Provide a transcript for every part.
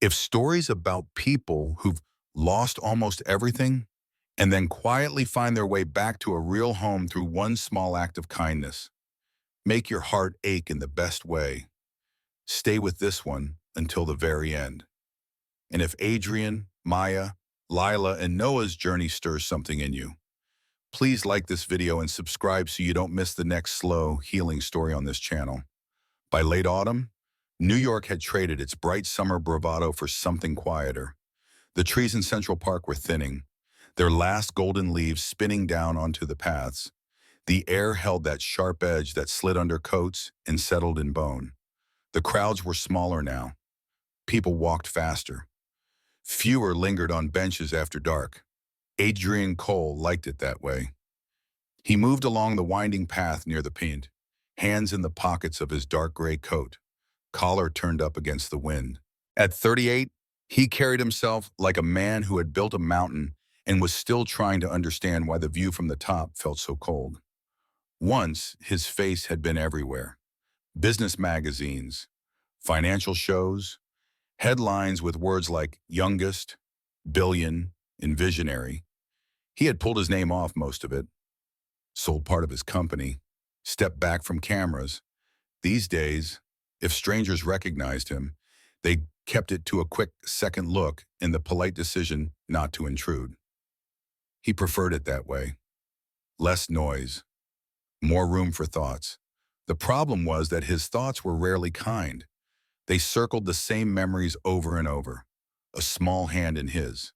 If stories about people who've lost almost everything and then quietly find their way back to a real home through one small act of kindness, make your heart ache in the best way. Stay with this one until the very end. And if Adrian, Maya, Lila, and Noah's journey stirs something in you, please like this video and subscribe so you don't miss the next slow, healing story on this channel. By late autumn, New York had traded its bright summer bravado for something quieter. The trees in Central Park were thinning, their last golden leaves spinning down onto the paths. The air held that sharp edge that slid under coats and settled in bone. The crowds were smaller now. People walked faster. Fewer lingered on benches after dark. Adrian Cole liked it that way. He moved along the winding path near the paint, hands in the pockets of his dark gray coat, collar turned up against the wind. At 38, he carried himself like a man who had built a mountain and was still trying to understand why the view from the top felt so cold. Once, his face had been everywhere. Business magazines, financial shows, headlines with words like youngest, billion, and visionary. He had pulled his name off most of it, sold part of his company, stepped back from cameras. These days, if strangers recognized him, they kept it to a quick second look and the polite decision not to intrude. He preferred it that way. Less noise, more room for thoughts. The problem was that his thoughts were rarely kind. They circled the same memories over and over. A small hand in his,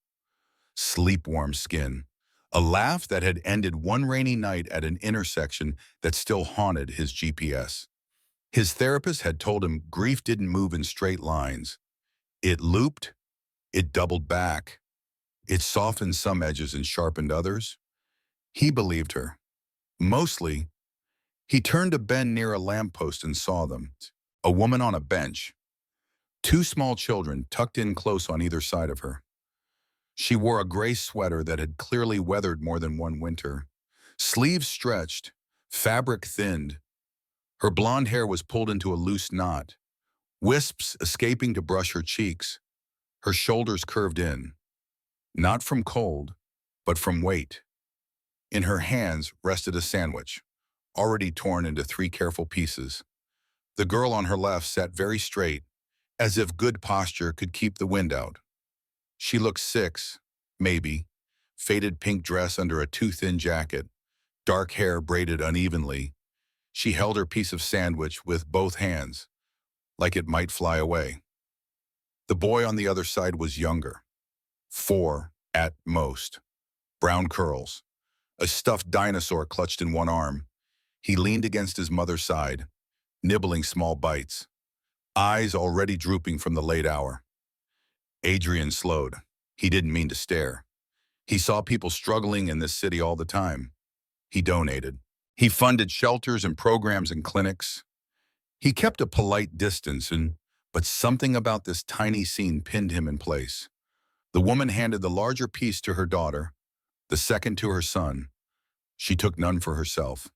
sleep-warm skin, a laugh that had ended one rainy night at an intersection that still haunted his GPS. His therapist had told him grief didn't move in straight lines. It looped, it doubled back, it softened some edges and sharpened others. He believed her. Mostly, he turned a bend near a lamppost and saw them. A woman on a bench, two small children tucked in close on either side of her. She wore a gray sweater that had clearly weathered more than one winter. Sleeves stretched, fabric thinned. Her blonde hair was pulled into a loose knot, wisps escaping to brush her cheeks. Her shoulders curved in, not from cold, but from weight. In her hands rested a sandwich, already torn into 3 careful pieces. The girl on her left sat very straight, as if good posture could keep the wind out. She looked 6, maybe, faded pink dress under a too-thin jacket, dark hair braided unevenly. She held her piece of sandwich with both hands, like it might fly away. The boy on the other side was younger, 4 at most, brown curls, a stuffed dinosaur clutched in one arm. He leaned against his mother's side, nibbling small bites, eyes already drooping from the late hour. Adrian slowed. He didn't mean to stare. He saw people struggling in this city all the time. He donated. He funded shelters and programs and clinics. He kept a polite distance, but something about this tiny scene pinned him in place. The woman handed the larger piece to her daughter, the second to her son. She took none for herself.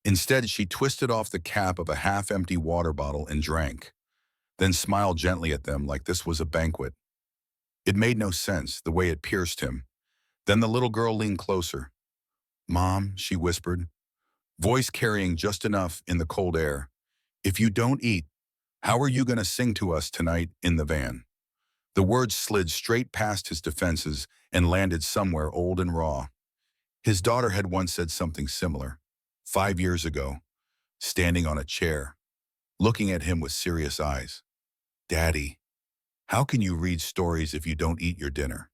Instead, she twisted off the cap of a half-empty water bottle and drank, then smiled gently at them like this was a banquet. It made no sense, the way it pierced him. Then the little girl leaned closer. "Mom," she whispered, voice carrying just enough in the cold air. "If you don't eat, how are you going to sing to us tonight in the van?" The words slid straight past his defenses and landed somewhere old and raw. His daughter had once said something similar, 5 years ago, standing on a chair, looking at him with serious eyes. "Daddy, how can you read stories if you don't eat your dinner?"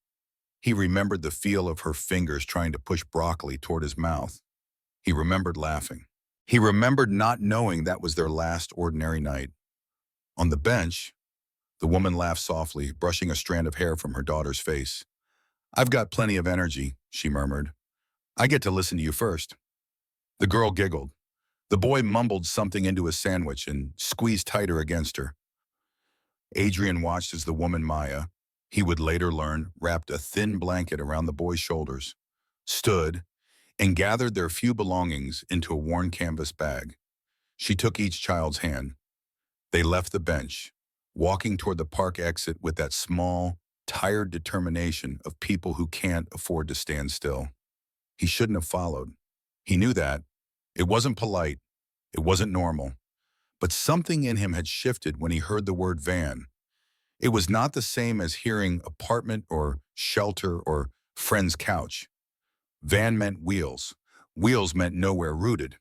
He remembered the feel of her fingers trying to push broccoli toward his mouth. He remembered laughing. He remembered not knowing that was their last ordinary night. On the bench, the woman laughed softly, brushing a strand of hair from her daughter's face. "I've got plenty of energy," she murmured. "I get to listen to you first." The girl giggled. The boy mumbled something into his sandwich and squeezed tighter against her. Adrian watched as the woman Maya, he would later learn, wrapped a thin blanket around the boy's shoulders, stood, and gathered their few belongings into a worn canvas bag. She took each child's hand. They left the bench, walking toward the park exit with that small, tired determination of people who can't afford to stand still. He shouldn't have followed. He knew that. It wasn't polite. It wasn't normal. But something in him had shifted when he heard the word van. It was not the same as hearing apartment or shelter or friend's couch. Van meant wheels. Wheels meant nowhere rooted.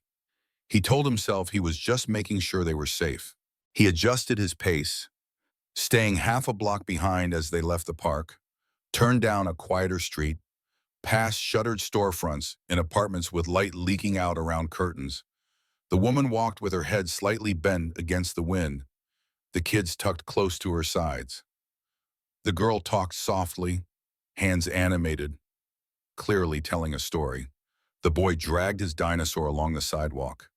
He told himself he was just making sure they were safe. He adjusted his pace, staying half a block behind as they left the park, turned down a quieter street, past shuttered storefronts and apartments with light leaking out around curtains. The woman walked with her head slightly bent against the wind, the kids tucked close to her sides. The girl talked softly, hands animated, clearly telling a story. The boy dragged his dinosaur along the sidewalk.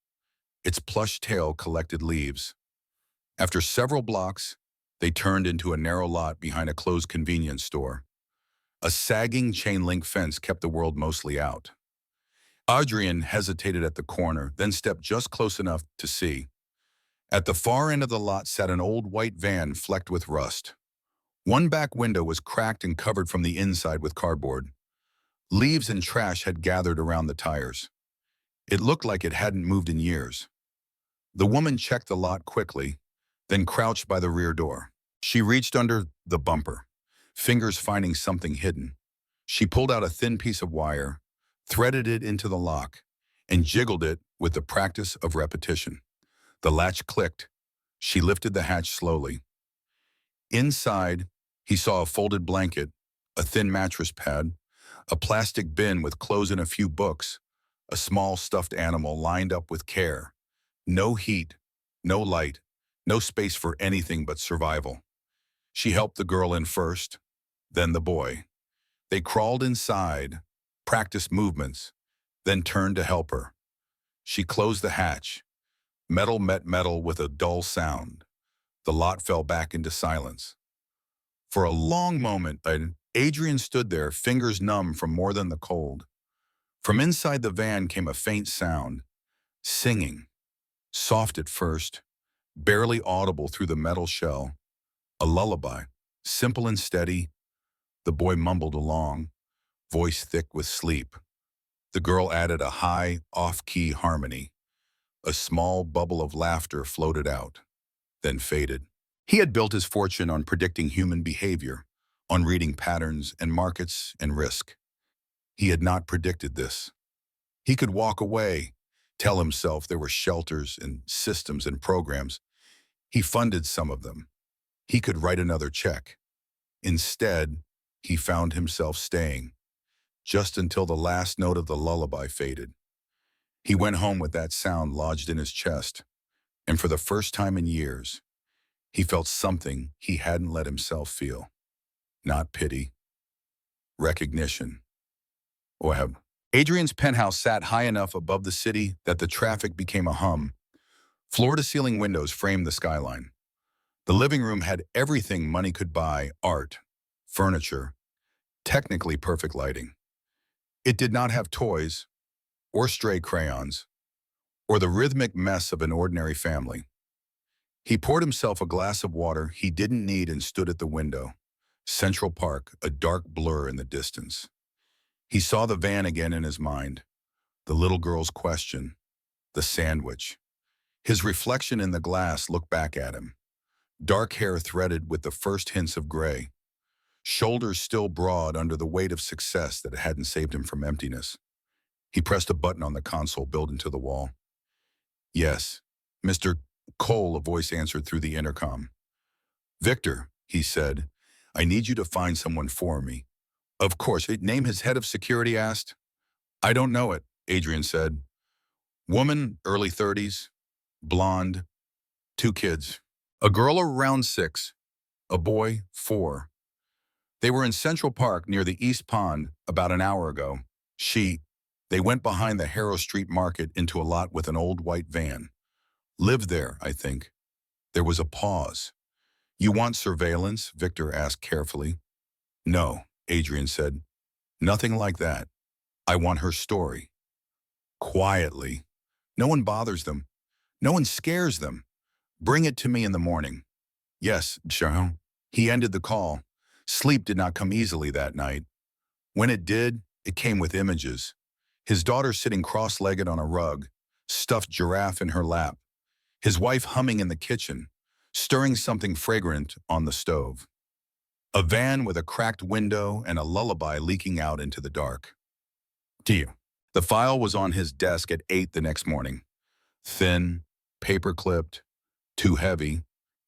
Its plush tail collected leaves. After several blocks, they turned into a narrow lot behind a closed convenience store. A sagging chain-link fence kept the world mostly out. Adrian hesitated at the corner, then stepped just close enough to see. At the far end of the lot sat an old white van flecked with rust. One back window was cracked and covered from the inside with cardboard. Leaves and trash had gathered around the tires. It looked like it hadn't moved in years. The woman checked the lot quickly, then crouched by the rear door. She reached under the bumper, fingers finding something hidden. She pulled out a thin piece of wire, threaded it into the lock, and jiggled it with the practice of repetition. The latch clicked. She lifted the hatch slowly. Inside, he saw a folded blanket, a thin mattress pad, a plastic bin with clothes and a few books, a small stuffed animal lined up with care. No heat, no light, no space for anything but survival. She helped the girl in first, then the boy. They crawled inside, practiced movements, then turned to help her. She closed the hatch. Metal met metal with a dull sound. The lot fell back into silence. For a long moment, Adrian stood there, fingers numb from more than the cold. From inside the van came a faint sound, singing, soft at first, barely audible through the metal shell. A lullaby, simple and steady. The boy mumbled along, voice thick with sleep. The girl added a high, off-key harmony. A small bubble of laughter floated out, then faded. He had built his fortune on predicting human behavior, on reading patterns and markets and risk. He had not predicted this. He could walk away, tell himself there were shelters and systems and programs. He funded some of them. He could write another check. Instead, he found himself staying, just until the last note of the lullaby faded. He went home with that sound lodged in his chest, and for the first time in years, he felt something he hadn't let himself feel. Not pity, recognition. Web. Adrian's penthouse sat high enough above the city that the traffic became a hum. Floor-to-ceiling windows framed the skyline. The living room had everything money could buy: art, furniture, technically perfect lighting. It did not have toys, or stray crayons, or the rhythmic mess of an ordinary family. He poured himself a glass of water he didn't need and stood at the window. Central Park, a dark blur in the distance. He saw the van again in his mind, the little girl's question, the sandwich. His reflection in the glass looked back at him. Dark hair threaded with the first hints of gray. Shoulders still broad under the weight of success that hadn't saved him from emptiness. He pressed a button on the console built into the wall. "Yes, Mr. Cole," a voice answered through the intercom. "Victor," he said, "I need you to find someone for me." "Of course." "Name," his head of security asked. "I don't know it," Adrian said. "Woman, early 30s, blonde, 2 kids. A girl around 6, a boy 4. They were in Central Park near the East Pond about an hour ago. They went behind the Harrow Street Market into a lot with an old white van. Lived there, I think." There was a pause. "You want surveillance?" Victor asked carefully. "No," Adrian said. "Nothing like that. I want her story. Quietly. No one bothers them. No one scares them. Bring it to me in the morning." Yes, Sharon. He ended the call. Sleep did not come easily that night. When it did, it came with images. His daughter sitting cross-legged on a rug, stuffed giraffe in her lap, his wife humming in the kitchen, stirring something fragrant on the stove. A van with a cracked window and a lullaby leaking out into the dark. Dear. The file was on his desk at 8 the next morning. Thin, paper-clipped, too heavy.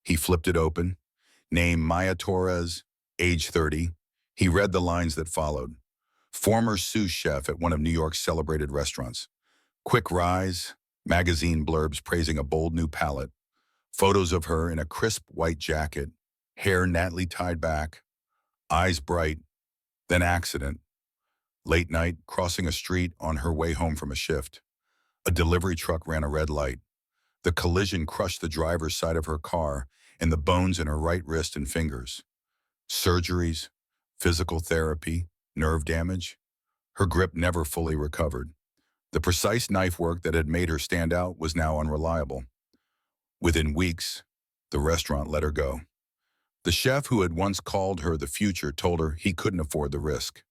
He flipped it open. Name Maya Torres, age 30. He read the lines that followed. Former sous chef at one of New York's celebrated restaurants. Quick rise, magazine blurbs praising a bold new palette. Photos of her in a crisp white jacket, hair neatly tied back, eyes bright, then accident. Late night, crossing a street on her way home from a shift. A delivery truck ran a red light. The collision crushed the driver's side of her car and the bones in her right wrist and fingers. Surgeries, physical therapy, nerve damage. Her grip never fully recovered. The precise knife work that had made her stand out was now unreliable. Within weeks, the restaurant let her go. The chef who had once called her the future told her he couldn't afford the risk.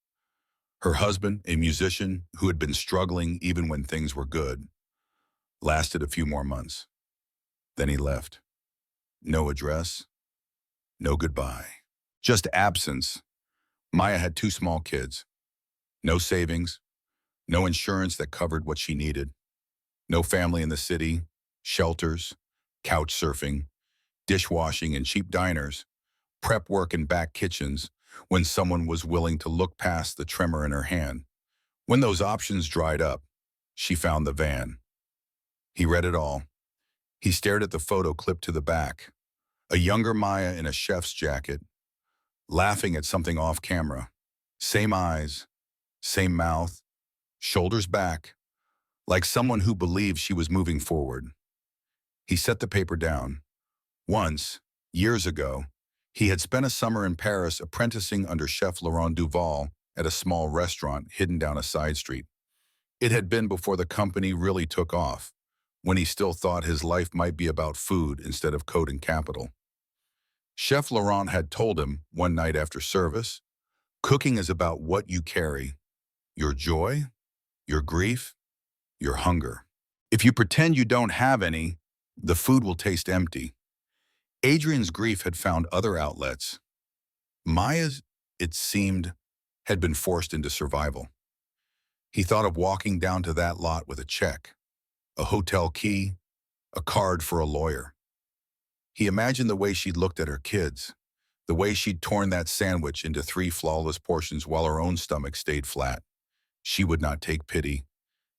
Her husband, a musician who had been struggling even when things were good, lasted a few more months. Then he left. No address, no goodbye. Just absence. Maya had 2 small kids. No savings, no insurance that covered what she needed. No family in the city, shelters, couch surfing, dishwashing in cheap diners, prep work in back kitchens when someone was willing to look past the tremor in her hand. When those options dried up, she found the van. He read it all. He stared at the photo clipped to the back. A younger Maya in a chef's jacket, laughing at something off camera. Same eyes, same mouth, shoulders back, like someone who believed she was moving forward. He set the paper down. Once, years ago, he had spent a summer in Paris apprenticing under Chef Laurent Duval at a small restaurant hidden down a side street. It had been before the company really took off, when he still thought his life might be about food instead of code and capital. Chef Laurent had told him one night after service, cooking is about what you carry, your joy, your grief, your hunger. If you pretend you don't have any, the food will taste empty. Adrian's grief had found other outlets. Maya's, it seemed, had been forced into survival. He thought of walking down to that lot with a check, a hotel key, a card for a lawyer. He imagined the way she'd looked at her kids, the way she'd torn that sandwich into 3 flawless portions while her own stomach stayed flat. She would not take pity.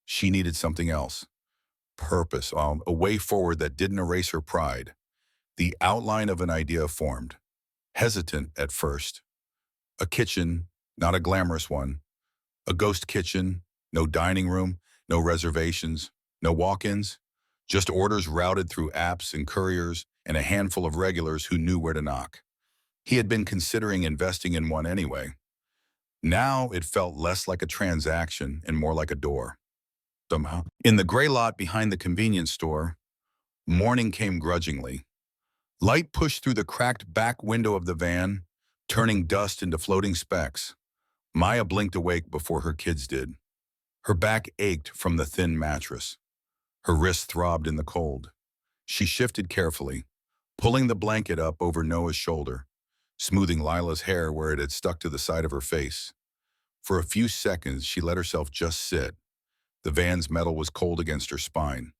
She needed something else. Purpose, a way forward that didn't erase her pride. The outline of an idea formed. Hesitant at first. A kitchen, not a glamorous one. A ghost kitchen, no dining room, no reservations, no walk-ins. Just orders routed through apps and couriers and a handful of regulars who knew where to knock. He had been considering investing in one anyway. Now it felt less like a transaction and more like a door. Somehow. In the gray lot behind the convenience store, morning came grudgingly. Light pushed through the cracked back window of the van, turning dust into floating specks. Maya blinked awake before her kids did. Her back ached from the thin mattress. Her wrists throbbed in the cold. She shifted carefully, pulling the blanket up over Noah's shoulder, smoothing Lila's hair where it had stuck to the side of her face. For a few seconds, she let herself just sit. The van's metal was cold against her spine.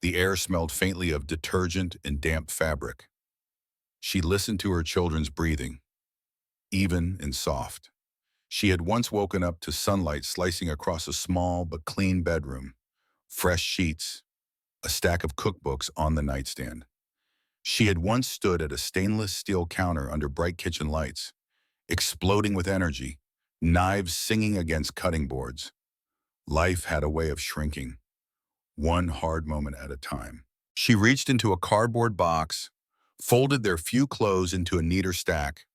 The air smelled faintly of detergent and damp fabric. She listened to her children's breathing, even and soft. She had once woken up to sunlight slicing across a small but clean bedroom, fresh sheets, a stack of cookbooks on the nightstand. She had once stood at a stainless steel counter under bright kitchen lights, exploding with energy, knives singing against cutting boards. Life had a way of shrinking, one hard moment at a time. She reached into a cardboard box, folded their few clothes into a neater stack,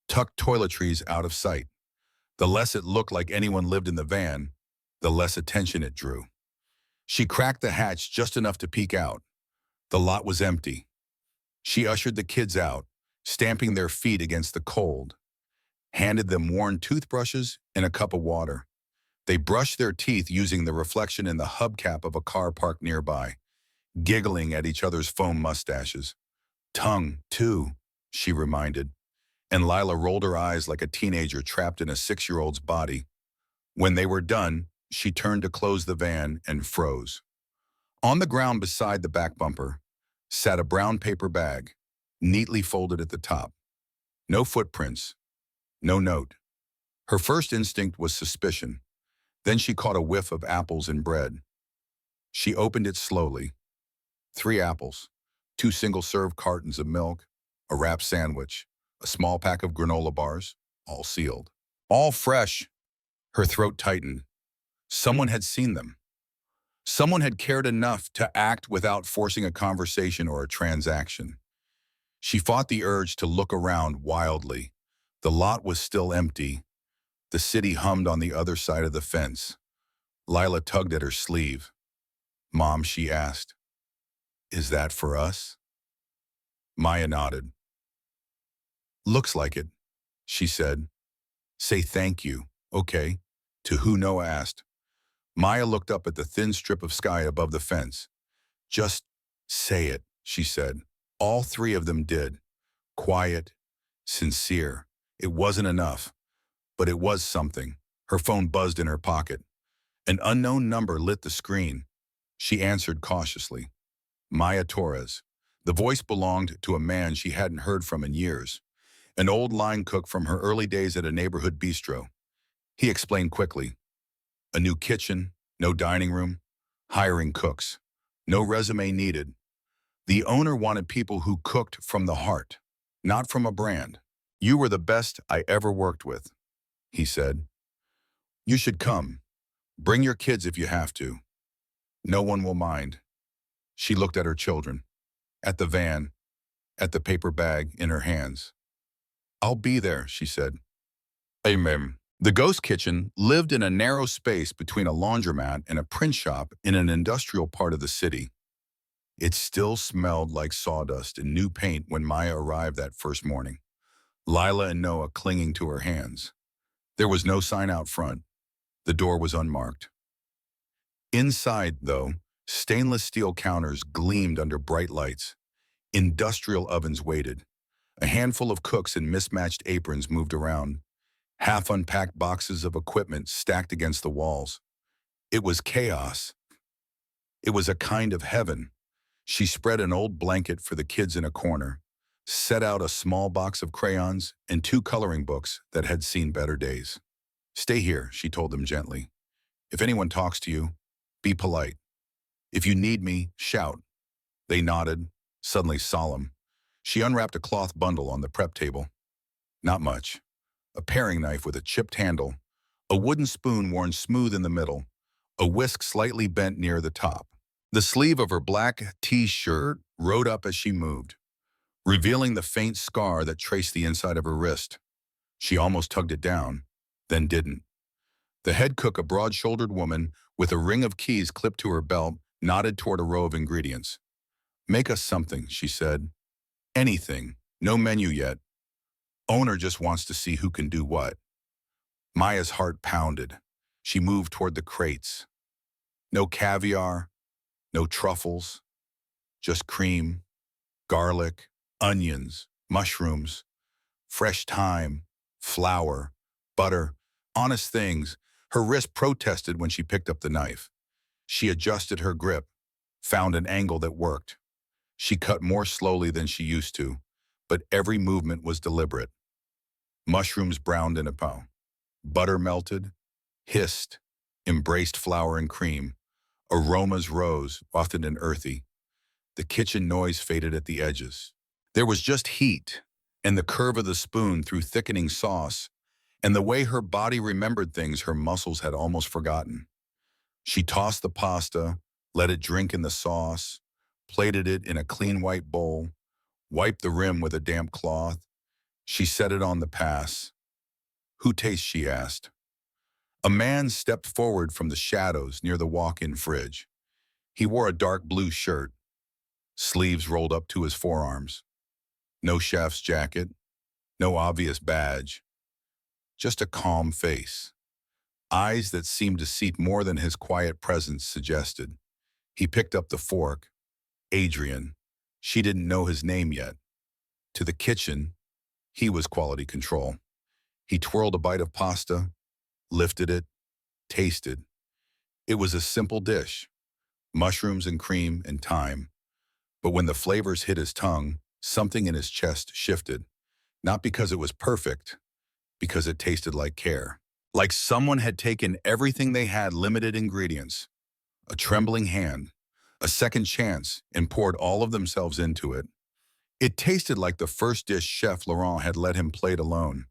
tucked toiletries out of sight. The less it looked like anyone lived in the van, the less attention it drew. She cracked the hatch just enough to peek out. The lot was empty. She ushered the kids out, stamping their feet against the cold, handed them worn toothbrushes and a cup of water. They brushed their teeth using the reflection in the hubcap of a car parked nearby, giggling at each other's foam mustaches. Tongue, too, she reminded, and Lila rolled her eyes like a teenager trapped in a 6-year-old's body. When they were done, she turned to close the van and froze. On the ground beside the back bumper sat a brown paper bag, neatly folded at the top. No footprints, no note. Her first instinct was suspicion. Then she caught a whiff of apples and bread. She opened it slowly. 3 apples, 2 single-serve cartons of milk, a wrapped sandwich, a small pack of granola bars, all sealed. All fresh. Her throat tightened. Someone had seen them. Someone had cared enough to act without forcing a conversation or a transaction. She fought the urge to look around wildly. The lot was still empty. The city hummed on the other side of the fence. Lila tugged at her sleeve. "Mom," she asked, "is that for us?" Maya nodded. "Looks like it," she said. "Say thank you, okay?" To who, Noah asked. Maya looked up at the thin strip of sky above the fence. "Just say it," she said. All 3 of them did. Quiet, sincere. It wasn't enough, but it was something. Her phone buzzed in her pocket. An unknown number lit the screen. She answered cautiously. Maya Torres. The voice belonged to a man she hadn't heard from in years, an old line cook from her early days at a neighborhood bistro. He explained quickly. A new kitchen, no dining room, hiring cooks. No resume needed. The owner wanted people who cooked from the heart, not from a brand. "You were the best I ever worked with," he said. "You should come. Bring your kids if you have to. No one will mind." She looked at her children, at the van, at the paper bag in her hands. "I'll be there," she said. Amen. The ghost kitchen lived in a narrow space between a laundromat and a print shop in an industrial part of the city. It still smelled like sawdust and new paint when Maya arrived that first morning, Lila and Noah clinging to her hands. There was no sign out front. The door was unmarked. Inside, though, stainless steel counters gleamed under bright lights. Industrial ovens waited. A handful of cooks in mismatched aprons moved around. Half-unpacked boxes of equipment stacked against the walls. It was chaos. It was a kind of heaven. She spread an old blanket for the kids in a corner, set out a small box of crayons and 2 coloring books that had seen better days. "Stay here," she told them gently. "If anyone talks to you, be polite. If you need me, shout." They nodded, suddenly solemn. She unwrapped a cloth bundle on the prep table. Not much. A paring knife with a chipped handle, a wooden spoon worn smooth in the middle, a whisk slightly bent near the top. The sleeve of her black T-shirt rode up as she moved, revealing the faint scar that traced the inside of her wrist. She almost tugged it down, then didn't. The head cook, a broad-shouldered woman with a ring of keys clipped to her belt, nodded toward a row of ingredients. "Make us something," she said. "Anything. No menu yet. Owner just wants to see who can do what." Maya's heart pounded. She moved toward the crates. No caviar, no truffles, just cream, garlic, onions, mushrooms, fresh thyme, flour, butter, honest things. Her wrist protested when she picked up the knife. She adjusted her grip, found an angle that worked. She cut more slowly than she used to, but every movement was deliberate. Mushrooms browned in a pan. Butter melted, hissed, embraced flour and cream. Aromas rose, wafted and earthy. The kitchen noise faded at the edges. There was just heat, and the curve of the spoon through thickening sauce, and the way her body remembered things her muscles had almost forgotten. She tossed the pasta, let it drink in the sauce, plated it in a clean white bowl, wiped the rim with a damp cloth. She set it on the pass. "Who tastes?" she asked. A man stepped forward from the shadows near the walk-in fridge. He wore a dark blue shirt, sleeves rolled up to his forearms. No chef's jacket, no obvious badge, just a calm face. Eyes that seemed to seek more than his quiet presence suggested. He picked up the fork. Adrian. She didn't know his name yet. To the kitchen, he was quality control. He twirled a bite of pasta, lifted it, tasted. It was a simple dish, mushrooms and cream and thyme. But when the flavors hit his tongue, something in his chest shifted. Not because it was perfect, because it tasted like care. Like someone had taken everything they had, limited ingredients, a trembling hand, a second chance, and poured all of themselves into it. It tasted like the first dish Chef Laurent had let him plate alone.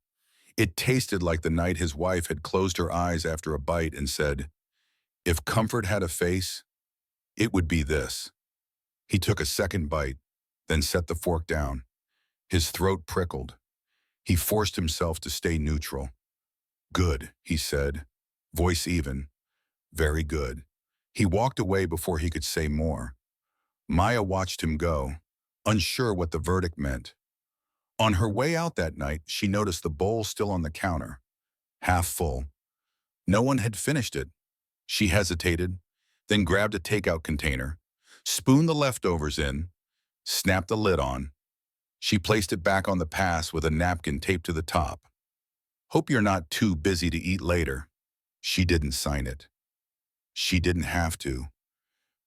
It tasted like the night his wife had closed her eyes after a bite and said, "If comfort had a face, it would be this." He took a second bite, then set the fork down. His throat prickled. He forced himself to stay neutral. "Good," he said, voice even. "Very good." He walked away before he could say more. Maya watched him go, unsure what the verdict meant. On her way out that night, she noticed the bowl still on the counter, half full. No one had finished it. She hesitated, then grabbed a takeout container, spooned the leftovers in, snapped the lid on. She placed it back on the pass with a napkin taped to the top. "Hope you're not too busy to eat later." She didn't sign it. She didn't have to.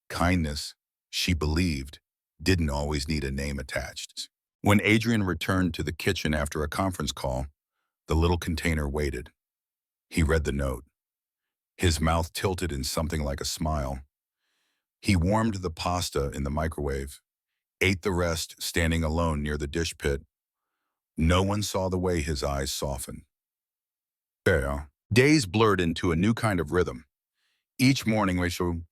Kindness, she believed, didn't always need a name attached. When Adrian returned to the kitchen after a conference call, the little container waited. He read the note. His mouth tilted in something like a smile. He warmed the pasta in the microwave, ate the rest standing alone near the dish pit. No one saw the way his eyes softened. Days blurred into a new kind of rhythm. Each morning,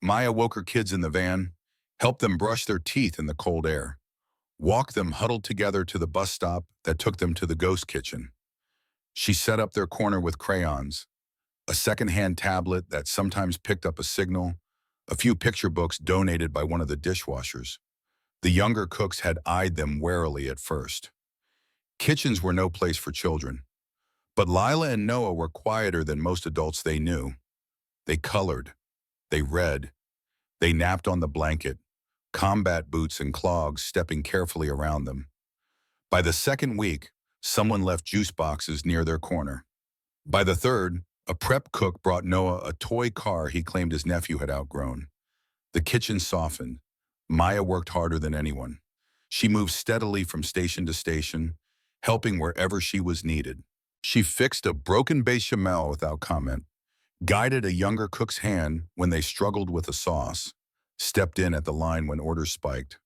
Maya woke her kids in the van, helped them brush their teeth in the cold air, walked them huddled together to the bus stop that took them to the ghost kitchen. She set up their corner with crayons, a second-hand tablet that sometimes picked up a signal, a few picture books donated by one of the dishwashers. The younger cooks had eyed them warily at first. Kitchens were no place for children. But Lila and Noah were quieter than most adults they knew. They colored. They read. They napped on the blanket, combat boots and clogs stepping carefully around them. By the second week, someone left juice boxes near their corner. By the third, a prep cook brought Noah a toy car he claimed his nephew had outgrown. The kitchen softened. Maya worked harder than anyone. She moved steadily from station to station, helping wherever she was needed. She fixed a broken bechamel without comment, guided a younger cook's hand when they struggled with a sauce, stepped in at the line when orders spiked.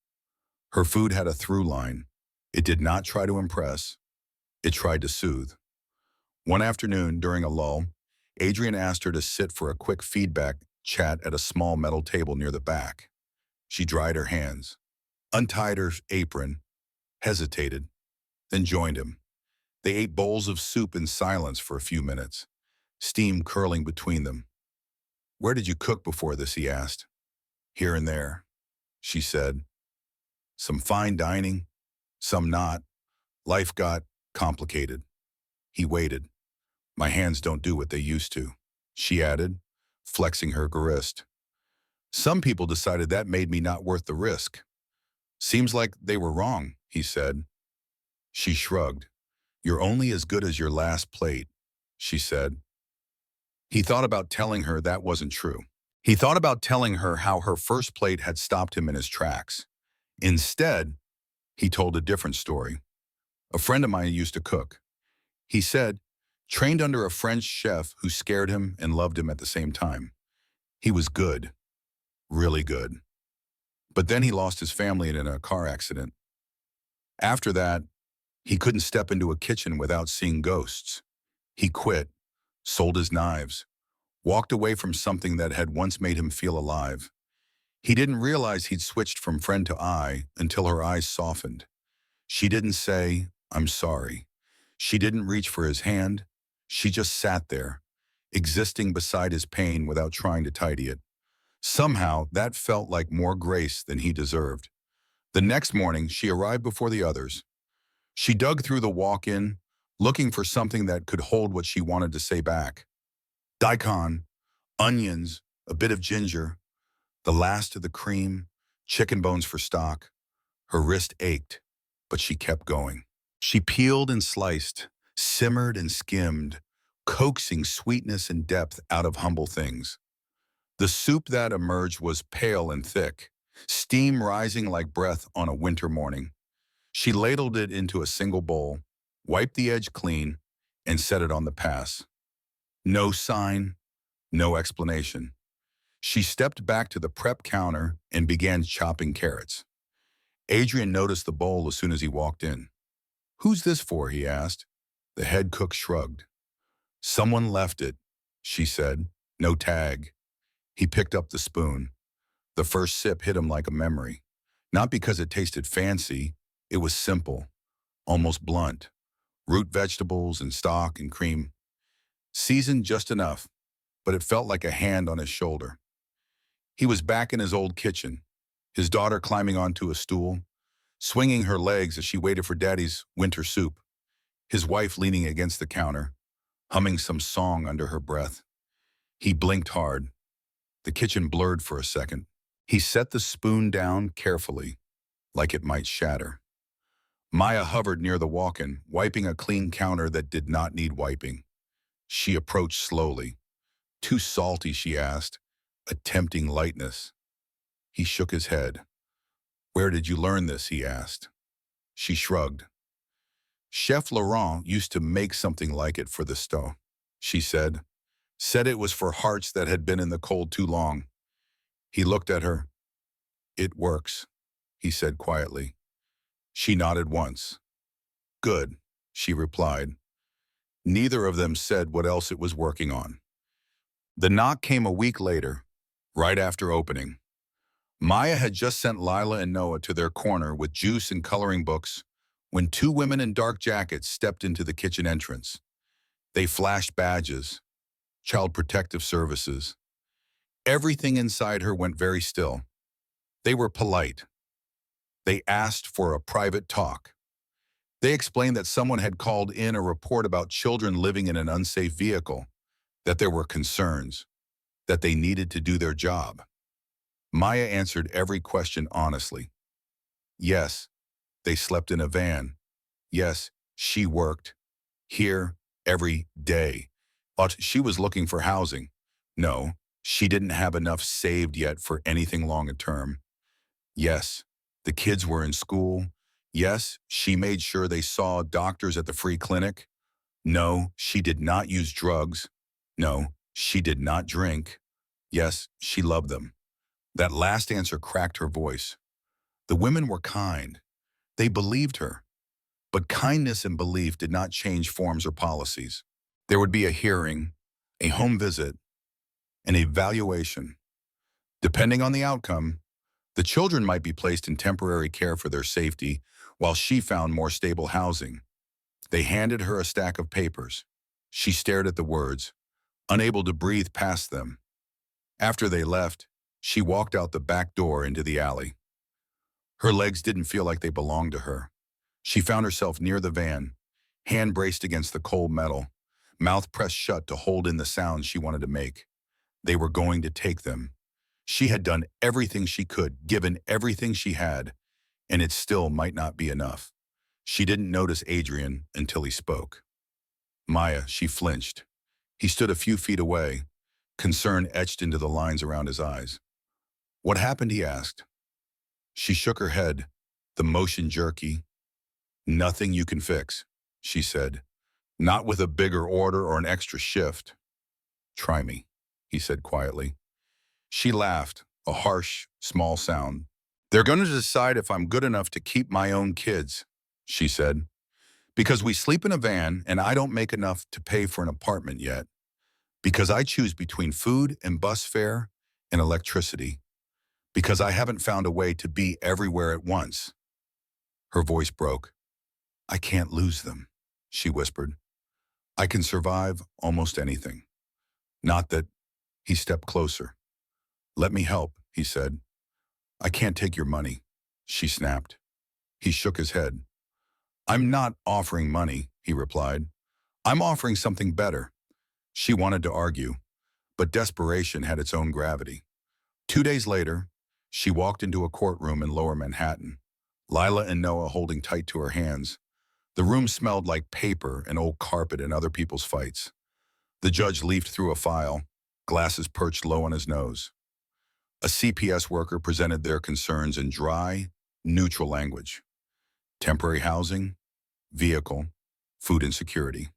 Her food had a through line. It did not try to impress. It tried to soothe. One afternoon, during a lull, Adrian asked her to sit for a quick feedback chat at a small metal table near the back. She dried her hands, untied her apron, hesitated, then joined him. They ate bowls of soup in silence for a few minutes, steam curling between them. "Where did you cook before this?" he asked. "Here and there," she said. "Some fine dining, some not. Life got complicated." He waited. "My hands don't do what they used to," she added, flexing her grist. "Some people decided that made me not worth the risk." "Seems like they were wrong," he said. She shrugged. "You're only as good as your last plate," she said. He thought about telling her that wasn't true. He thought about telling her how her first plate had stopped him in his tracks. Instead, he told a different story. "A friend of mine used to cook," he said, "trained under a French chef who scared him and loved him at the same time. He was good, really good. But then he lost his family in a car accident. After that, he couldn't step into a kitchen without seeing ghosts. He quit, sold his knives, walked away from something that had once made him feel alive. He didn't realize he'd switched from friend to eye until her eyes softened. She didn't say, 'I'm sorry.' She didn't reach for his hand. She just sat there, existing beside his pain without trying to tidy it. Somehow, that felt like more grace than he deserved. The next morning, she arrived before the others. She dug through the walk-in, looking for something that could hold what she wanted to say back. Daikon, onions, a bit of ginger, the last of the cream, chicken bones for stock. Her wrist ached, but she kept going. She peeled and sliced, simmered and skimmed, coaxing sweetness and depth out of humble things. The soup that emerged was pale and thick, steam rising like breath on a winter morning. She ladled it into a single bowl, wiped the edge clean, and set it on the pass. No sign, no explanation. She stepped back to the prep counter and began chopping carrots. Adrian noticed the bowl as soon as he walked in. "Who's this for?" he asked. The head cook shrugged. "Someone left it," she said. "No tag." He picked up the spoon. The first sip hit him like a memory. Not because it tasted fancy, it was simple, almost blunt. Root vegetables and stock and cream. Seasoned just enough, but it felt like a hand on his shoulder. He was back in his old kitchen, his daughter climbing onto a stool, swinging her legs as she waited for Daddy's winter soup, his wife leaning against the counter, humming some song under her breath. He blinked hard. The kitchen blurred for a second. He set the spoon down carefully, like it might shatter. Maya hovered near the walk-in, wiping a clean counter that did not need wiping. She approached slowly. "Too salty?" she asked, a tempting lightness. He shook his head. "Where did you learn this?" he asked. She shrugged. "Chef Laurent used to make something like it for the stove," she said. "Said it was for hearts that had been in the cold too long." He looked at her. "It works," he said quietly. She nodded once. "Good," she replied. Neither of them said what else it was working on. The knock came a week later, right after opening. Maya had just sent Lila and Noah to their corner with juice and coloring books when two women in dark jackets stepped into the kitchen entrance. They flashed badges, Child Protective Services. Everything inside her went very still. They were polite. They asked for a private talk. They explained that someone had called in a report about children living in an unsafe vehicle, that there were concerns, that they needed to do their job. Maya answered every question honestly. Yes, they slept in a van. Yes, she worked here every day. But she was looking for housing. No, she didn't have enough saved yet for anything long term. Yes, the kids were in school. Yes, she made sure they saw doctors at the free clinic. No, she did not use drugs. No, she did not drink. Yes, she loved them. That last answer cracked her voice. The women were kind. They believed her. But kindness and belief did not change forms or policies. There would be a hearing, a home visit, an evaluation. Depending on the outcome, the children might be placed in temporary care for their safety while she found more stable housing. They handed her a stack of papers. She stared at the words, unable to breathe past them. After they left, she walked out the back door into the alley. Her legs didn't feel like they belonged to her. She found herself near the van, hand braced against the cold metal, mouth pressed shut to hold in the sounds she wanted to make. They were going to take them. She had done everything she could, given everything she had, and it still might not be enough. She didn't notice Adrian until he spoke. Maya, she flinched. He stood a few feet away, concern etched into the lines around his eyes. "What happened?" he asked. She shook her head, the motion jerky. "Nothing you can fix," she said. "Not with a bigger order or an extra shift." "Try me," he said quietly. She laughed, a harsh, small sound. "They're going to decide if I'm good enough to keep my own kids," she said. "Because we sleep in a van and I don't make enough to pay for an apartment yet. Because I choose between food and bus fare and electricity. Because I haven't found a way to be everywhere at once." Her voice broke. "I can't lose them," she whispered. "I can survive almost anything. Not that—" He stepped closer. "Let me help," he said. "I can't take your money," she snapped. He shook his head. I'm not offering money, he replied. I'm offering something better. She wanted to argue, but desperation had its own gravity. 2 days later, she walked into a courtroom in Lower Manhattan, Lila and Noah holding tight to her hands. The room smelled like paper and old carpet and other people's fights. The judge leafed through a file, glasses perched low on his nose. A CPS worker presented their concerns in dry, neutral language. Temporary housing, vehicle, food insecurity.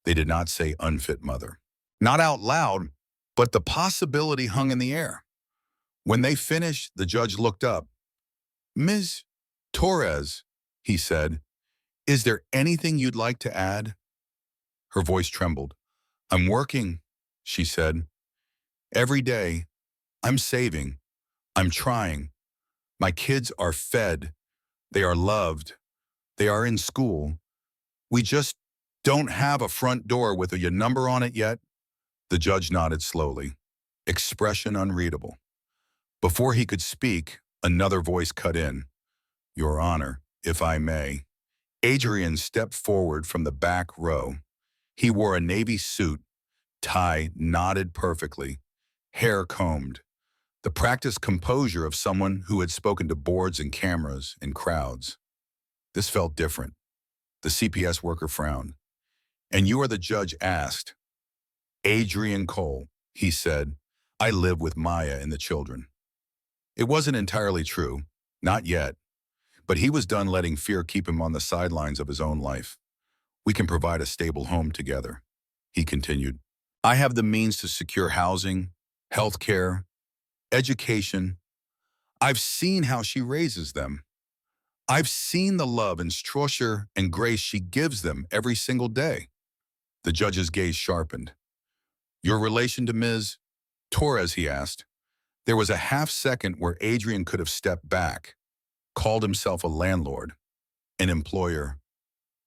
They did not say unfit mother. Not out loud, but the possibility hung in the air. When they finished, the judge looked up. Ms. Torres, he said, is there anything you'd like to add? Her voice trembled. I'm working, she said. Every day, I'm saving. I'm trying. My kids are fed. They are loved. They are in school. We just don't have a front door with a number on it yet. The judge nodded slowly, expression unreadable. Before he could speak, another voice cut in. Your Honor, if I may. Adrian stepped forward from the back row. He wore a navy suit, tie knotted perfectly, hair combed. The practiced composure of someone who had spoken to boards and cameras and crowds. This felt different. The CPS worker frowned. And you are the judge asked. Adrian Cole, he said. I live with Maya and the children. It wasn't entirely true, not yet, but he was done letting fear keep him on the sidelines of his own life. We can provide a stable home together, he continued. I have the means to secure housing, health care, education. I've seen how she raises them. I've seen the love and structure and grace she gives them every single day. The judge's gaze sharpened. Your relation to Ms. Torres, he asked. There was a half second where Adrian could have stepped back, called himself a landlord, an employer,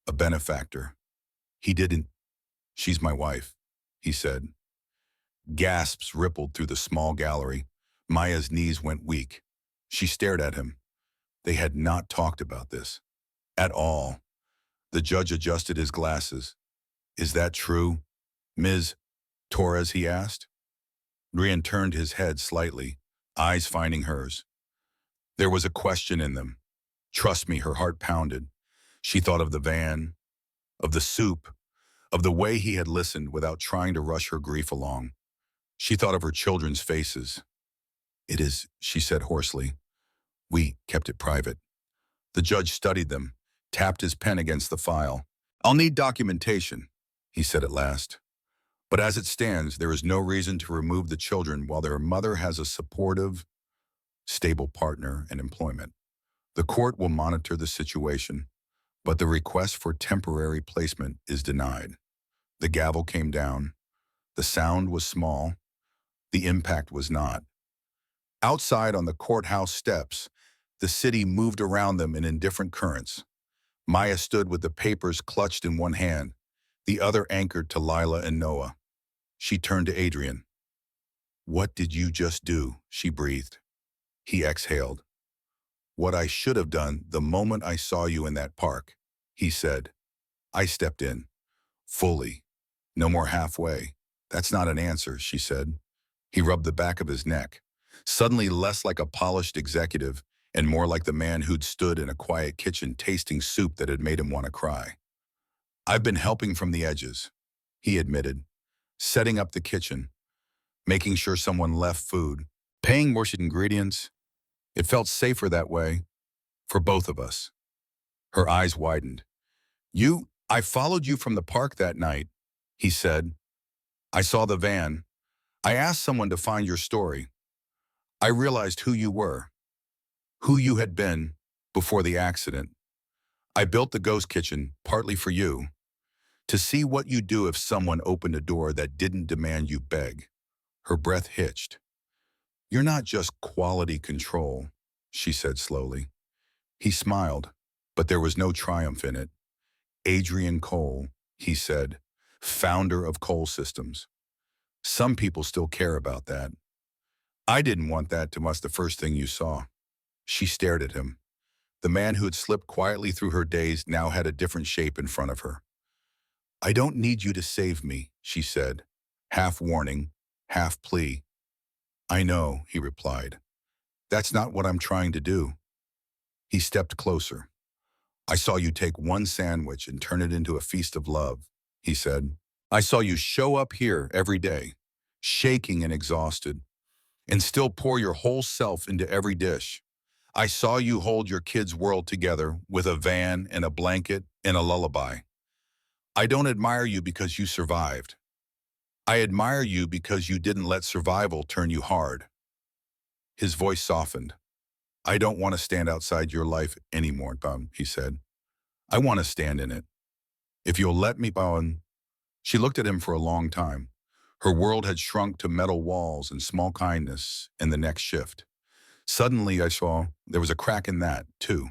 a benefactor. He didn't. She's my wife, he said. Gasps rippled through the small gallery. Maya's knees went weak. She stared at him. They had not talked about this. At all. The judge adjusted his glasses. Is that true, Ms. Torres, he asked. Adrian turned his head slightly, eyes finding hers. There was a question in them. Trust me, her heart pounded. She thought of the van, of the soup, of the way he had listened without trying to rush her grief along. She thought of her children's faces. It is, she said hoarsely. We kept it private. The judge studied them, tapped his pen against the file. I'll need documentation, he said at last. But as it stands, there is no reason to remove the children while their mother has a supportive, stable partner and employment. The court will monitor the situation, but the request for temporary placement is denied. The gavel came down. The sound was small. The impact was not. Outside on the courthouse steps, the city moved around them in indifferent currents. Maya stood with the papers clutched in one hand, the other anchored to Lila and Noah. She turned to Adrian. What did you just do? She breathed. He exhaled. What I should have done the moment I saw you in that park, he said. I stepped in. Fully. No more halfway. That's not an answer, she said. He rubbed the back of his neck, suddenly less like a polished executive and more like the man who'd stood in a quiet kitchen tasting soup that had made him want to cry. I've been helping from the edges, he admitted, setting up the kitchen, making sure someone left food, paying more ingredients. It felt safer that way, for both of us. Her eyes widened. I followed you from the park that night, he said. I saw the van. I asked someone to find your story. I realized who you were, who you had been before the accident. I built the ghost kitchen partly for you, to see what you'd do if someone opened a door that didn't demand you beg. Her breath hitched. You're not just quality control, she said slowly. He smiled, but there was no triumph in it. Adrian Cole, he said, founder of Cole Systems. Some people still care about that. I didn't want that to us the first thing you saw. She stared at him. The man who had slipped quietly through her days now had a different shape in front of her. "I don't need you to save me," she said, half warning, half plea. "I know," he replied. "That's not what I'm trying to do." He stepped closer. "I saw you take one sandwich and turn it into a feast of love," he said. "I saw you show up here every day, shaking and exhausted, and still pour your whole self into every dish. I saw you hold your kids' world together with a van and a blanket and a lullaby. I don't admire you because you survived. I admire you because you didn't let survival turn you hard." His voice softened. "I don't want to stand outside your life anymore, Tom," he said. "I want to stand in it. If you'll let me, Bowen." She looked at him for a long time. Her world had shrunk to metal walls and small kindness in the next shift. Suddenly, I saw there was a crack in that, too.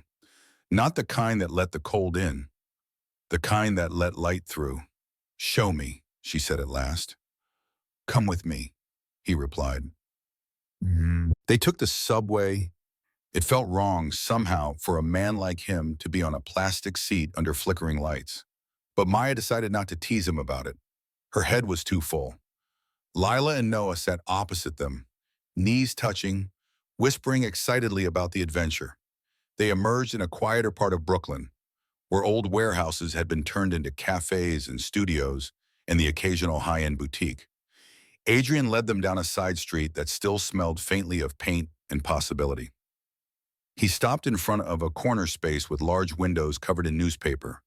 Not the kind that let the cold in, the kind that let light through. "Show me," she said at last. "Come with me," he replied. They took the subway. It felt wrong, somehow, for a man like him to be on a plastic seat under flickering lights. But Maya decided not to tease him about it. Her head was too full. Lila and Noah sat opposite them, knees touching, whispering excitedly about the adventure. They emerged in a quieter part of Brooklyn, where old warehouses had been turned into cafes and studios and the occasional high-end boutique. Adrian led them down a side street that still smelled faintly of paint and possibility. He stopped in front of a corner space with large windows covered in newspaper.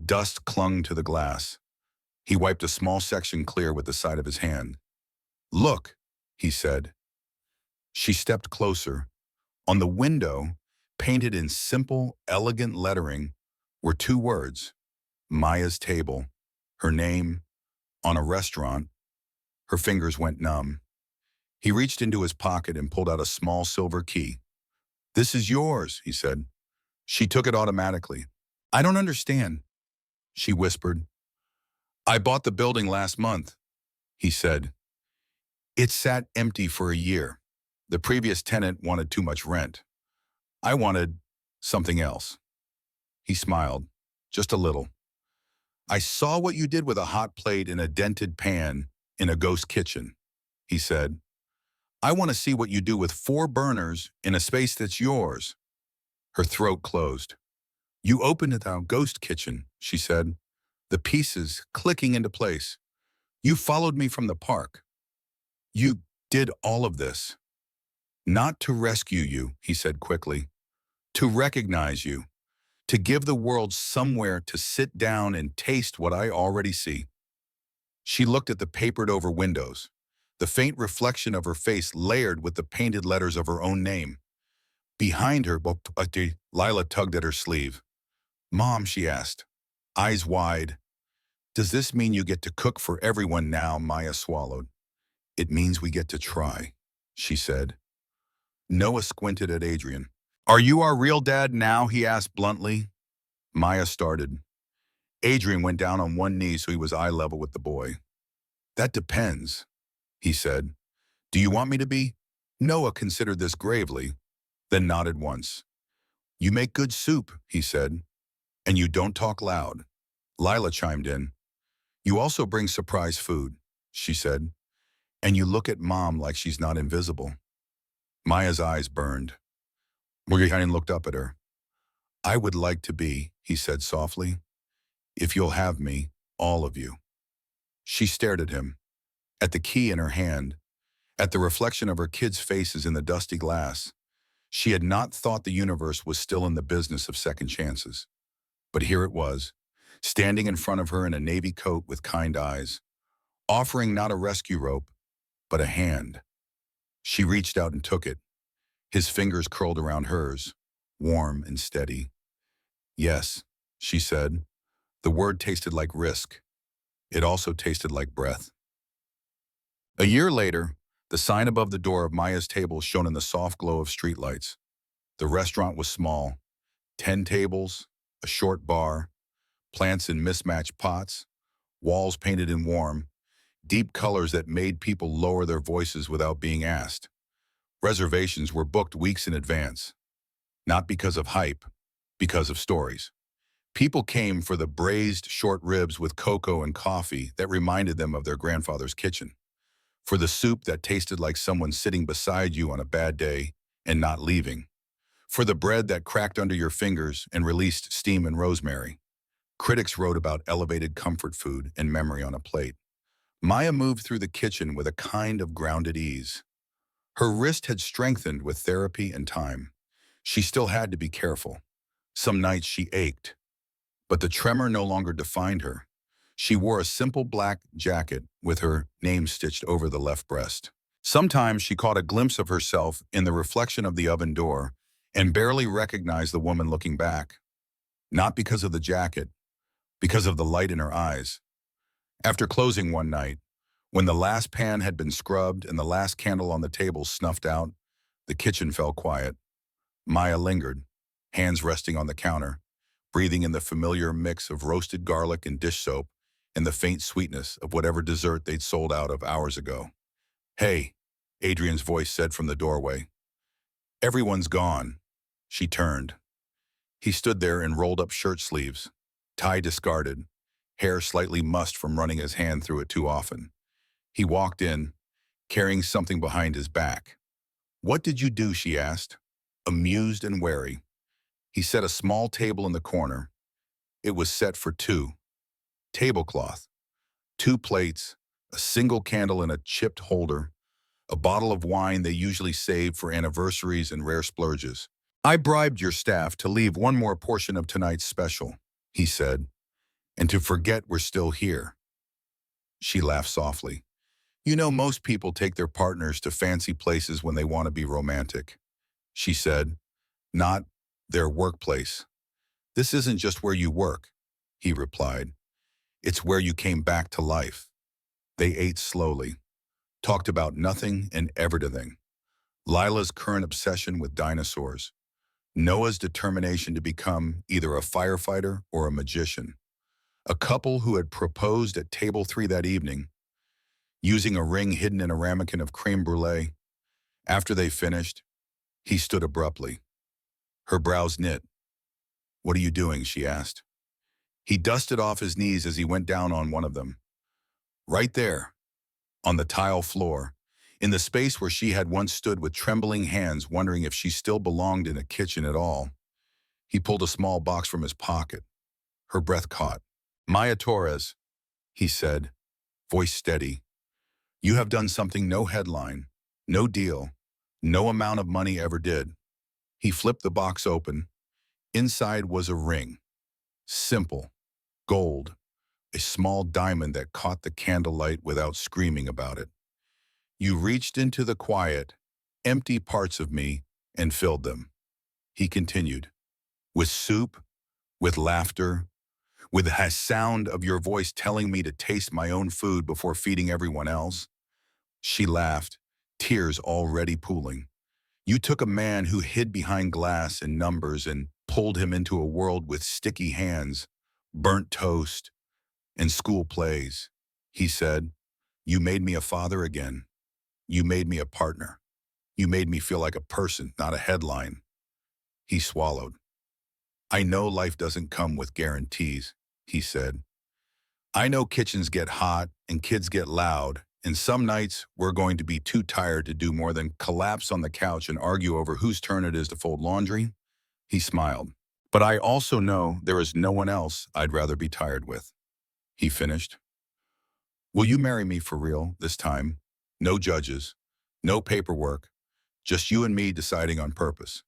Dust clung to the glass. He wiped a small section clear with the side of his hand. "Look," he said. She stepped closer. On the window, painted in simple, elegant lettering, were two words: Maya's table, her name, on a restaurant. Her fingers went numb. He reached into his pocket and pulled out a small silver key. "This is yours," he said. She took it automatically. "I don't understand," she whispered. "I bought the building last month," he said. "It sat empty for a year. The previous tenant wanted too much rent. I wanted something else." He smiled, just a little. "I saw what you did with a hot plate in a dented pan in a ghost kitchen," he said. "I want to see what you do with 4 burners in a space that's yours." Her throat closed. "You opened it our ghost kitchen," she said, the pieces clicking into place. "You followed me from the park. You did all of this." "Not to rescue you," he said quickly. "To recognize you. To give the world somewhere to sit down and taste what I already see." She looked at the papered-over windows, the faint reflection of her face layered with the painted letters of her own name. Behind her, Lila tugged at her sleeve. "Mom," she asked, eyes wide. "Does this mean you get to cook for everyone now?" Maya swallowed. "It means we get to try," she said. Noah squinted at Adrian. "Are you our real dad now?" he asked bluntly. Maya started. Adrian went down on one knee so he was eye level with the boy. "That depends," he said. "Do you want me to be?" Noah considered this gravely, then nodded once. "You make good soup," he said, "and you don't talk loud." Lila chimed in. "You also bring surprise food," she said, "and you look at Mom like she's not invisible." Maya's eyes burned. Morgan looked up at her. "I would like to be," he said softly. "If you'll have me, all of you." She stared at him, at the key in her hand, at the reflection of her kids' faces in the dusty glass. She had not thought the universe was still in the business of second chances. But here it was, standing in front of her in a navy coat with kind eyes, offering not a rescue rope, but a hand. She reached out and took it. His fingers curled around hers, warm and steady. "Yes," she said. The word tasted like risk. It also tasted like breath. A year later, the sign above the door of Maya's table shone in the soft glow of streetlights. The restaurant was small. 10 tables, a short bar, plants in mismatched pots, walls painted in warm, deep colors that made people lower their voices without being asked. Reservations were booked weeks in advance. Not because of hype, because of stories. People came for the braised short ribs with cocoa and coffee that reminded them of their grandfather's kitchen, for the soup that tasted like someone sitting beside you on a bad day and not leaving, for the bread that cracked under your fingers and released steam and rosemary. Critics wrote about elevated comfort food and memory on a plate. Maya moved through the kitchen with a kind of grounded ease. Her wrist had strengthened with therapy and time. She still had to be careful. Some nights she ached, but the tremor no longer defined her. She wore a simple black jacket with her name stitched over the left breast. Sometimes she caught a glimpse of herself in the reflection of the oven door and barely recognized the woman looking back. Not because of the jacket, because of the light in her eyes. After closing one night, when the last pan had been scrubbed and the last candle on the table snuffed out, the kitchen fell quiet. Maya lingered, hands resting on the counter, breathing in the familiar mix of roasted garlic and dish soap and the faint sweetness of whatever dessert they'd sold out of hours ago. "Hey," Adrian's voice said from the doorway. "Everyone's gone." She turned. He stood there in rolled-up shirt sleeves, tie discarded, hair slightly mussed from running his hand through it too often. He walked in, carrying something behind his back. "What did you do?" she asked, amused and wary. He set a small table in the corner. It was set for two. Tablecloth, two plates, a single candle in a chipped holder, a bottle of wine they usually save for anniversaries and rare splurges. "I bribed your staff to leave one more portion of tonight's special," he said, "and to forget we're still here." She laughed softly. "You know, most people take their partners to fancy places when they want to be romantic," she said, "not their workplace." "This isn't just where you work," he replied. "It's where you came back to life." They ate slowly, talked about nothing and everything. Lila's current obsession with dinosaurs, Noah's determination to become either a firefighter or a magician, a couple who had proposed at table 3 that evening, using a ring hidden in a ramekin of creme brulee. After they finished, he stood abruptly. Her brows knit. "What are you doing?" she asked. He dusted off his knees as he went down on one of them. Right there, on the tile floor, in the space where she had once stood with trembling hands wondering if she still belonged in a kitchen at all. He pulled a small box from his pocket. Her breath caught. "Maya Torres," he said, voice steady. "You have done something no headline, no deal, no amount of money ever did." He flipped the box open. Inside was a ring. Simple. Gold. A small diamond that caught the candlelight without screaming about it. "You reached into the quiet, empty parts of me and filled them," he continued. "With soup, with laughter, with the sound of your voice telling me to taste my own food before feeding everyone else." She laughed, tears already pooling. "You took a man who hid behind glass and numbers and pulled him into a world with sticky hands, burnt toast, and school plays," he said. "You made me a father again. You made me a partner. You made me feel like a person, not a headline." He swallowed. "I know life doesn't come with guarantees," he said. "I know kitchens get hot and kids get loud, and some nights we're going to be too tired to do more than collapse on the couch and argue over whose turn it is to fold laundry." He smiled. "But I also know there is no one else I'd rather be tired with," he finished. "Will you marry me for real this time? No judges, no paperwork, just you and me deciding on purpose."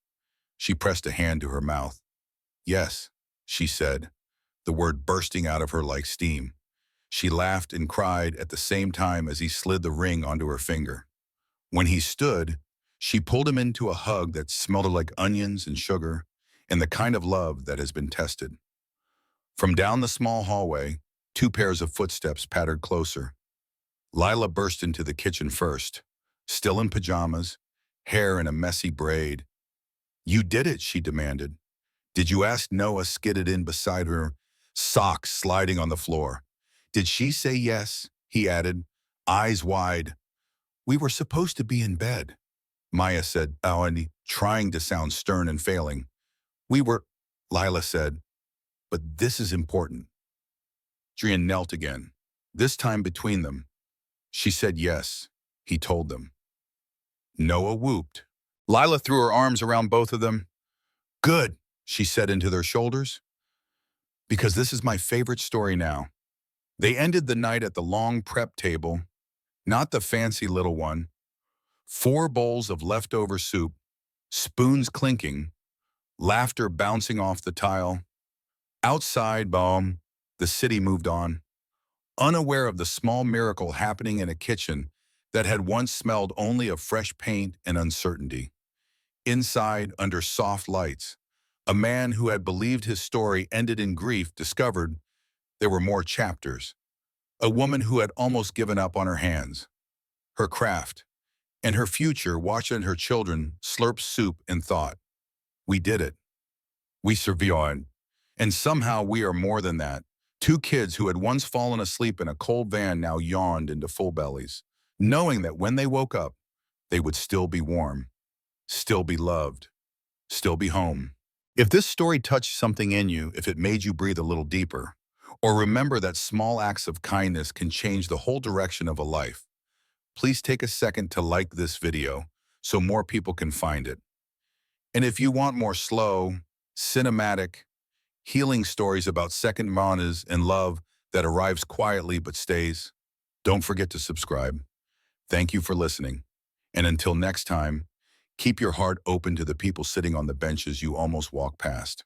She pressed a hand to her mouth. "Yes," she said, the word bursting out of her like steam. She laughed and cried at the same time as he slid the ring onto her finger. When he stood, she pulled him into a hug that smelled like onions and sugar and the kind of love that has been tested. From down the small hallway, 2 pairs of footsteps pattered closer. Lila burst into the kitchen first, still in pajamas, hair in a messy braid. "You did it," she demanded. "Did you ask Noah?" skidded in beside her, socks sliding on the floor. "Did she say yes?" he added, eyes wide. "We were supposed to be in bed," Maya said, trying to sound stern and failing. We were, Lila said, but this is important. Adrian knelt again, this time between them. She said yes, he told them. Noah whooped. Lila threw her arms around both of them. Good, she said into their shoulders, because this is my favorite story now. They ended the night at the long prep table, not the fancy little one. 4 bowls of leftover soup, spoons clinking, laughter bouncing off the tile. Outside, the city moved on, unaware of the small miracle happening in a kitchen that had once smelled only of fresh paint and uncertainty. Inside, under soft lights, a man who had believed his story ended in grief discovered there were more chapters. A woman who had almost given up on her hands, her craft, and her future, watching her children slurp soup and thought, we did it. We survived. And somehow we are more than that. 2 kids who had once fallen asleep in a cold van now yawned into full bellies, knowing that when they woke up, they would still be warm, still be loved, still be home. If this story touched something in you, if it made you breathe a little deeper, or remember that small acts of kindness can change the whole direction of a life, please take a second to like this video so more people can find it. And if you want more slow, cinematic, healing stories about second manas and love that arrives quietly but stays, don't forget to subscribe. Thank you for listening. And until next time, keep your heart open to the people sitting on the benches you almost walked past.